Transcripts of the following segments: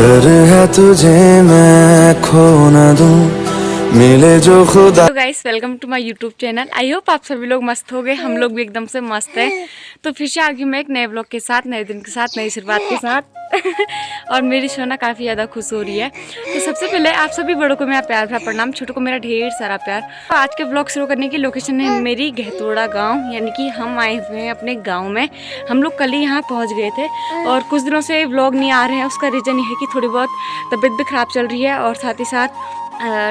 डर है तुझे मैं खो न दूं, मिले जो खुदा। तो guys welcome to my YouTube channel. I hope आप सभी लोग मस्त हो गए, हम लोग भी एकदम से मस्त हैं। तो फिर से आ गई मैं एक नए ब्लॉग के साथ, नए दिन के साथ, नई शुरुआत के साथ। और मेरी सोना काफ़ी ज़्यादा खुश हो रही है। तो सबसे पहले आप सभी बड़ों को मेरा प्यार भरा प्रणाम, छोटों को मेरा ढेर सारा प्यार। तो आज के ब्लॉग शुरू करने की लोकेशन है मेरी गहतोड़ा गाँव, यानी कि हम आए हुए हैं अपने गाँव में। हम लोग कल ही यहाँ पहुँच गए थे और कुछ दिनों से ब्लॉग नहीं आ रहे हैं। उसका रीज़न ये है कि थोड़ी बहुत तबीयत भी ख़राब चल रही है और साथ ही साथ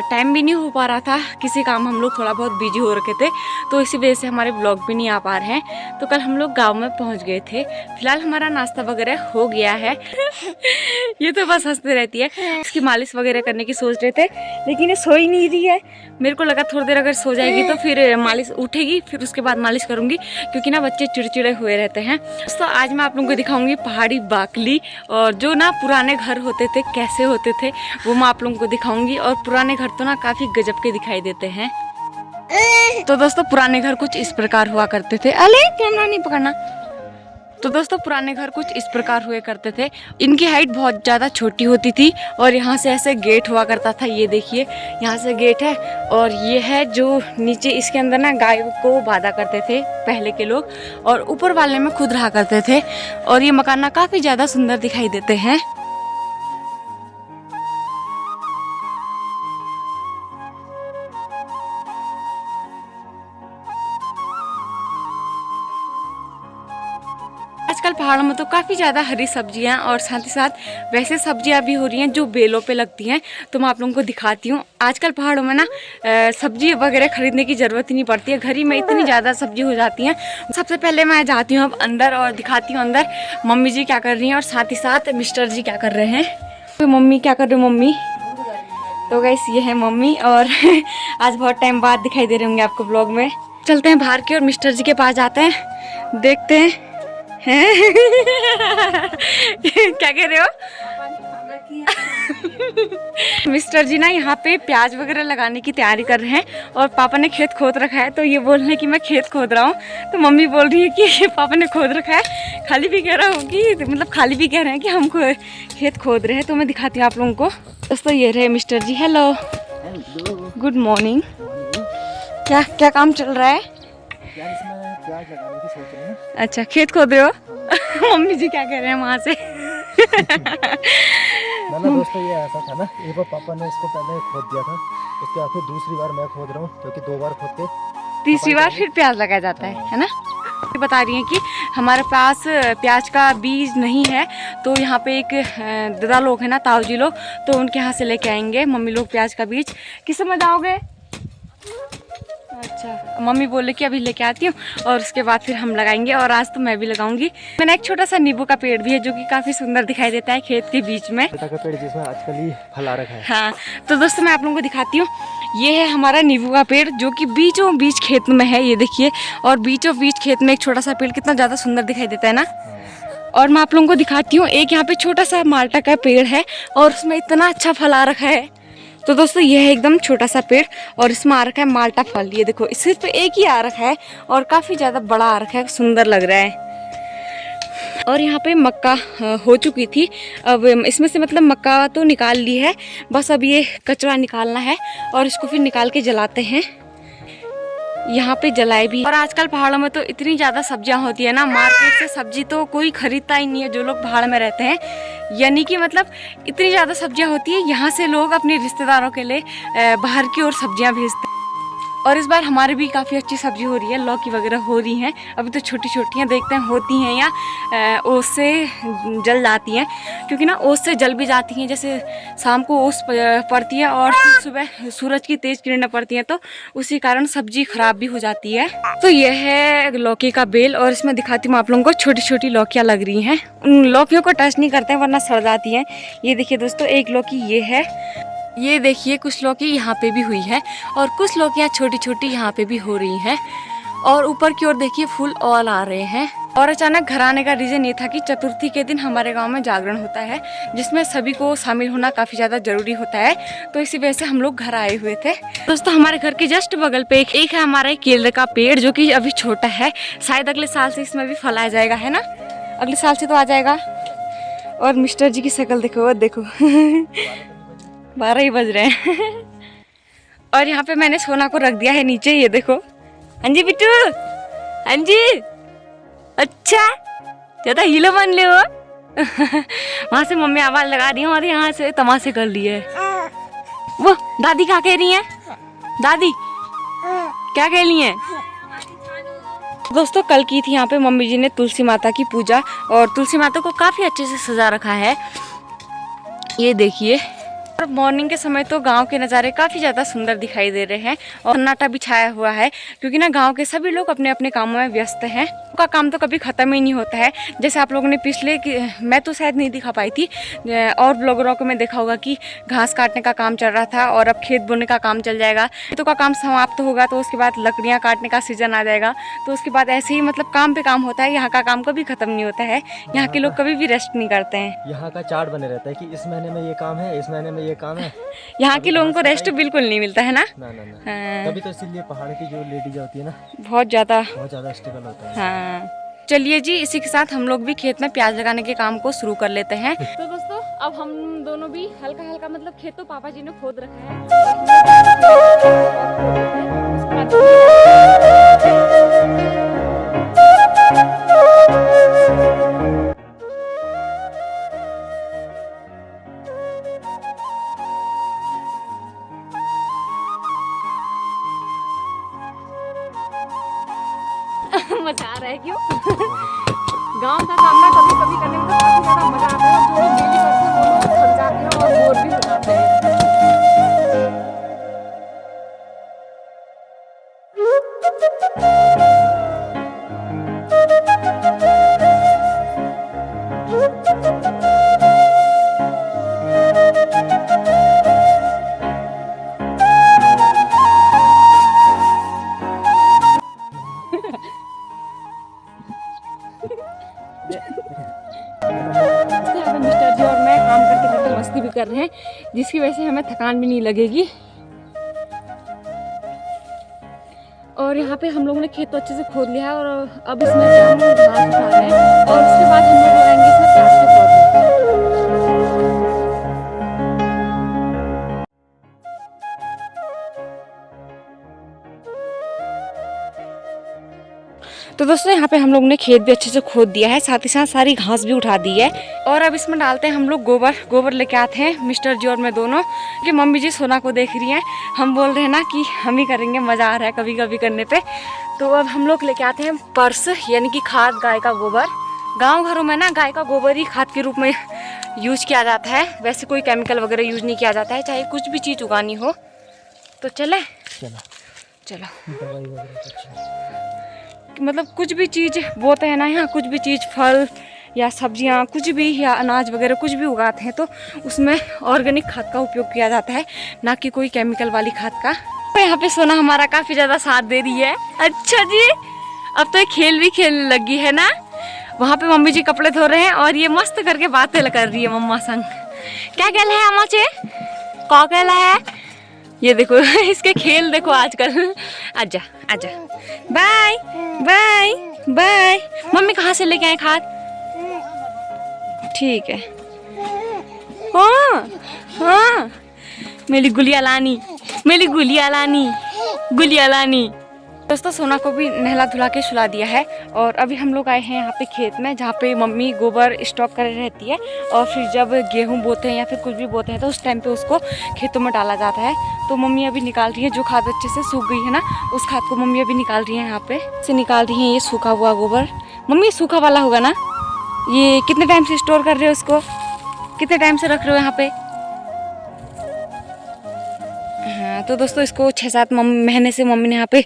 टाइम भी नहीं हो पा रहा था। किसी काम हम लोग थोड़ा बहुत बिजी हो रखे थे, तो इसी वजह से हमारे ब्लॉग भी नहीं आ पा रहे हैं। तो कल हम लोग गांव में पहुंच गए थे। फिलहाल हमारा नाश्ता वगैरह हो गया है। ये तो बस हंसते रहती है। इसकी मालिश वगैरह करने की सोच रहे थे, लेकिन ये सो ही नहीं रही है। मेरे को लगा थोड़ी देर अगर सो जाएगी तो फिर मालिश उठेगी, फिर उसके बाद मालिश करूँगी, क्योंकि ना बच्चे चिड़चिड़े हुए रहते हैं। तो आज मैं आप लोगों को दिखाऊंगी पहाड़ी बाकली, और जो ना पुराने घर होते थे कैसे होते थे वो मैं आप लोगों को दिखाऊंगी। और पुराने घर तो ना काफी गजब के दिखाई देते हैं। तो दोस्तों पुराने घर कुछ इस प्रकार हुआ करते थे। अरे कैमरा नहीं पकड़ना। तो दोस्तों पुराने घर कुछ इस प्रकार हुए करते थे। इनकी हाइट बहुत ज़्यादा छोटी होती थी और यहाँ से ऐसे गेट हुआ करता था। ये देखिए यहाँ से गेट है, और ये है जो नीचे, इसके अंदर ना गाय को बांधा करते थे पहले के लोग, और ऊपर वाले में खुद रहा करते थे। और ये मकान ना काफ़ी ज़्यादा सुंदर दिखाई देते हैं। आजकल पहाड़ों में तो काफ़ी ज़्यादा हरी सब्जियां और साथ ही साथ वैसे सब्जियां भी हो रही हैं जो बेलों पे लगती हैं। तो मैं आप लोगों को दिखाती हूँ। आजकल पहाड़ों में ना सब्जी वगैरह खरीदने की ज़रूरत ही नहीं पड़ती है, घर ही में इतनी ज़्यादा सब्जी हो जाती हैं। सबसे पहले मैं जाती हूँ अब अंदर और दिखाती हूँ अंदर मम्मी जी क्या कर रही हैं और साथ ही साथ मिस्टर जी क्या कर रहे हैं। तो मम्मी क्या कर रहे हो मम्मी? तो गाइस ये है मम्मी, और आज बहुत टाइम बाद दिखाई दे रहे होंगे आपको ब्लॉग में। चलते हैं बाहर की और मिस्टर जी के पास जाते हैं, देखते हैं। क्या कह रहे हो? मिस्टर जी ना यहाँ पे प्याज वगैरह लगाने की तैयारी कर रहे हैं, और पापा ने खेत खोद रखा है। तो ये बोल रहे हैं कि मैं खेत खोद रहा हूँ, तो मम्मी बोल रही है कि पापा ने खोद रखा है। खाली भी कह रहा होगी, तो मतलब खाली भी कह रहे हैं कि हम खेत खोद रहे हैं। तो मैं दिखाती हूँ आप लोगों को। दोस्तों ये रहे mister ji. Hello, good morning. क्या क्या काम चल रहा है? प्याज लगाने की सोच रहे हैं। अच्छा, खेत खोद रहे हो? मम्मी जी क्या कह रहे हैं वहाँ से? ना दोस्तों ये ऐसा था ना, एक बार पापा ने इसको पहले खोद दिया था, उसके बाद फिर दूसरी बार मैं खोद रहा हूँ, क्योंकि 2 बार खोद के तीसरी बार फिर प्याज लगाया जाता है ना? बता रही हैं कि हमारे पास प्याज का बीज नहीं है, तो यहाँ पे एक दादा लोग हैं ना, ताऊ जी लोग, तो उनके यहाँ से लेके आएंगे मम्मी लोग प्याज का बीज। किस समय जाओगे? अच्छा, मम्मी बोले कि अभी लेके आती हूँ और उसके बाद फिर हम लगाएंगे। और आज तो मैं भी लगाऊंगी। मैंने एक छोटा सा नींबू का पेड़ भी है जो कि काफ़ी सुंदर दिखाई देता है खेत के बीच में। छोटा का पेड़ जिसमें आजकल ही फल आ रखा है। हाँ, तो दोस्तों मैं आप लोगों को दिखाती हूँ। ये है हमारा नींबू का पेड़ जो कि बीचों बीच खेत में है, ये देखिए। और बीचों बीच खेत में एक छोटा सा पेड़ कितना ज़्यादा सुंदर दिखाई देता है ना। और मैं आप लोगों को दिखाती हूँ, एक यहाँ पे छोटा सा माल्टा का पेड़ है और उसमें इतना अच्छा फल आ रखा है। तो दोस्तों ये है एकदम छोटा सा पेड़ और इसमें आ रखा है माल्टा फल। ये देखो, सिर्फ एक ही आ रखा है और काफ़ी ज़्यादा बड़ा आ रखा है, सुंदर लग रहा है। और यहाँ पे मक्का हो चुकी थी। अब इसमें से मतलब मक्का तो निकाल ली है, बस अब ये कचरा निकालना है और इसको फिर निकाल के जलाते हैं। यहाँ पे जलाए भी। और आजकल पहाड़ों में तो इतनी ज़्यादा सब्जियाँ होती है ना, मार्केट से सब्जी तो कोई खरीदता ही नहीं है जो लोग पहाड़ में रहते हैं। यानी कि मतलब इतनी ज़्यादा सब्जियाँ होती है, यहाँ से लोग अपने रिश्तेदारों के लिए बाहर की ओर सब्जियाँ भेजते हैं। और इस बार हमारी भी काफ़ी अच्छी सब्जी हो रही है, लौकी वगैरह हो रही हैं। अभी तो छोटी छोटियाँ देखते हैं होती हैं या ओस से जल जाती हैं, क्योंकि ना ओस से जल भी जाती हैं। जैसे शाम को ओस पड़ती है और सुबह सूरज की तेज़ किरणें पड़ती हैं, तो उसी कारण सब्जी खराब भी हो जाती है। तो यह है लौकी का बेल, और इसमें दिखाती हूँ आप लोगों को छोटी छोटी लौकियाँ लग रही हैं। उन लौकियों को टच नहीं करते हैं वरना सड़ जाती हैं। ये देखिए दोस्तों, एक लौकी ये है, ये देखिए कुछ लौकी यहाँ पे भी हुई है और कुछ लौकियाँ छोटी छोटी यहाँ पे भी हो रही हैं। और ऊपर की ओर देखिए फूल और आ रहे हैं। और अचानक घर आने का रीज़न ये था कि चतुर्थी के दिन हमारे गांव में जागरण होता है, जिसमें सभी को शामिल होना काफ़ी ज़्यादा ज़रूरी होता है। तो इसी वजह से हम लोग घर आए हुए थे। दोस्तों हमारे घर के जस्ट बगल पे एक है हमारा केले का पेड़, जो कि अभी छोटा है। शायद अगले साल से इसमें भी फल आ जाएगा, है ना? अगले साल से तो आ जाएगा। और मिस्टर जी की शक्ल देखो, वो देखो 12 ही बज रहे हैं। और यहाँ पे मैंने सोना को रख दिया है नीचे, ये देखो। हाँ जी बिट्टू, हाँ जी, अच्छा ज्यादा हीलो बन ले हो। वहाँ से मम्मी आवाज लगा दी और यहाँ से तमाशे कर लिए। वो दादी क्या कह रही हैं? दादी क्या कह रही हैं? दोस्तों कल की थी यहाँ पे मम्मी जी ने तुलसी माता की पूजा, और तुलसी माता को काफ़ी अच्छे से सजा रखा है, ये देखिए। और मॉर्निंग के समय तो गांव के नज़ारे काफ़ी ज़्यादा सुंदर दिखाई दे रहे हैं और सन्नाटा भी छाया हुआ है, क्योंकि ना गांव के सभी लोग अपने अपने कामों में व्यस्त हैं। उनका काम तो कभी ख़त्म ही नहीं होता है। जैसे आप लोगों ने पिछले मैं तो शायद नहीं दिखा पाई थी, और ब्लॉगरों को मैं देखा होगा कि घास काटने का काम चल रहा था और अब खेत बोने का काम चल जाएगा। खेतों का काम समाप्त होगा तो उसके बाद लकड़ियाँ काटने का सीजन आ जाएगा, तो उसके बाद ऐसे ही मतलब काम पे काम होता है। यहाँ का काम कभी ख़त्म नहीं होता है, यहाँ के लोग कभी भी रेस्ट नहीं करते हैं। यहाँ का चार्ट बने रहता है कि इस महीने में ये काम है, इस महीने में ये काम है। यहाँ के लोगों को रेस्ट बिल्कुल नहीं मिलता है ना। ना ना ना। हाँ। तभी तो इसीलिए पहाड़ की जो लेडीज होती है ना, बहुत ज़्यादा स्ट्रगल होता है। हाँ। चलिए जी, इसी के साथ हम लोग भी खेत में प्याज लगाने के काम को शुरू कर लेते हैं। तो दोस्तों अब हम दोनों भी हल्का हल्का, मतलब खेत तो पापा जी ने खोद रखा है। मजा आ रहा है क्यों? गांव का काम ना कभी कभी करने में तो काफी ज्यादा मजा आता है, और जो लोग डेली करते हैं वो लोग थक जाते हैं और बोर भी हो जाते हैं। मिस्टर जी और मैं काम करते करते मस्ती भी कर रहे हैं, जिसकी वजह से हमें थकान भी नहीं लगेगी। और यहाँ पे हम लोगों ने खेत तो अच्छे से खोद लिया है, और अब इसमें हम लोग घास उठा रहे हैं, और उसके बाद हम लोग लगाएंगे इसमें प्याज के पौधे। तो दोस्तों यहाँ पे हम लोग ने खेत भी अच्छे से खोद दिया है, साथ ही साथ सारी घास भी उठा दी है, और अब इसमें डालते हैं हम लोग गोबर लेके आते हैं मिस्टर जी और मैं दोनों, कि मम्मी जी सोना को देख रही हैं। हम बोल रहे हैं ना कि हम ही करेंगे, मज़ा आ रहा है कभी कभी करने पे। तो अब हम लोग लेके आते हैं पर्स, यानी कि खाद, गाय का गोबर। गाँव घरों में ना गाय का गोबर ही खाद के रूप में यूज किया जाता है, वैसे कोई केमिकल वगैरह यूज नहीं किया जाता है, चाहे कुछ भी चीज़ उगानी हो। तो चलो मतलब कुछ भी चीज़ बोते हैं ना यहाँ, कुछ भी चीज़, फल या सब्जियाँ, कुछ भी, या अनाज वगैरह कुछ भी उगाते हैं तो उसमें ऑर्गेनिक खाद का उपयोग किया जाता है, ना कि कोई केमिकल वाली खाद का। तो यहाँ पे सोना हमारा काफ़ी ज़्यादा साथ दे रही है। अच्छा जी, अब तो ये खेल भी खेलने लगी है ना। वहाँ पे मम्मी जी कपड़े धो रहे हैं और ये मस्त करके बातें कर रही है मम्मा संग। क्या कहल है अम्मा, कौ कहला है? ये देखो इसके खेल देखो आजकल। आजा आजा, बाय बाय बाय। मम्मी कहाँ से लेके आए खाद? ठीक है। हाँ हाँ, मेरी गुलिया लानी, मेरी गुलिया लानी, गुलिया लानी। दोस्तों सोना को भी नहला धुला के सुला दिया है, और अभी हम लोग आए हैं यहाँ पे खेत में, जहाँ पे मम्मी गोबर स्टॉक कर रहती है, और फिर जब गेहूँ बोते हैं या फिर कुछ भी बोते हैं तो उस टाइम पे उसको खेतों में डाला जाता है। तो मम्मी अभी निकाल रही है, जो खाद अच्छे से सूख गई है ना, उस खाद को मम्मी अभी निकाल रही है। यहाँ पे से निकाल रही है ये सूखा हुआ गोबर। मम्मी सूखा वाला होगा ना ये? कितने टाइम से स्टोर कर रहे हो इसको, कितने टाइम से रख रहे हो यहाँ पे? हाँ तो दोस्तों इसको 6-7 महीने से मम्मी ने यहाँ पे,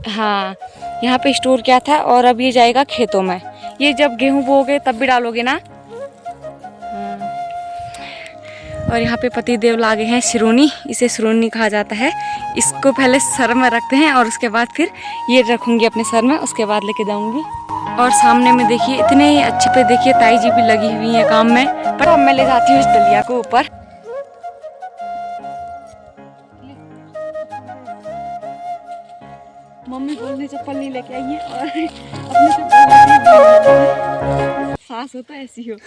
हाँ यहाँ पे स्टोर किया था, और अब ये जाएगा खेतों में। ये जब गेहूं बोओगे तब भी डालोगे ना। और यहाँ पे पति देव लागे हैं सिरोनी, इसे सिरोनी कहा जाता है। इसको पहले सर में रखते हैं और उसके बाद फिर ये रखूँगी अपने सर में, उसके बाद लेके जाऊँगी। और सामने में देखिए इतने अच्छे पे, देखिए ताई जी भी लगी हुई हैं काम में, पर अब मैं ले जाती हूँ इस डलिया को ऊपर। मम्मी बोलने चप्पल नहीं लेके आई है और अपने चप्पल सास हो तो ऐसी हो।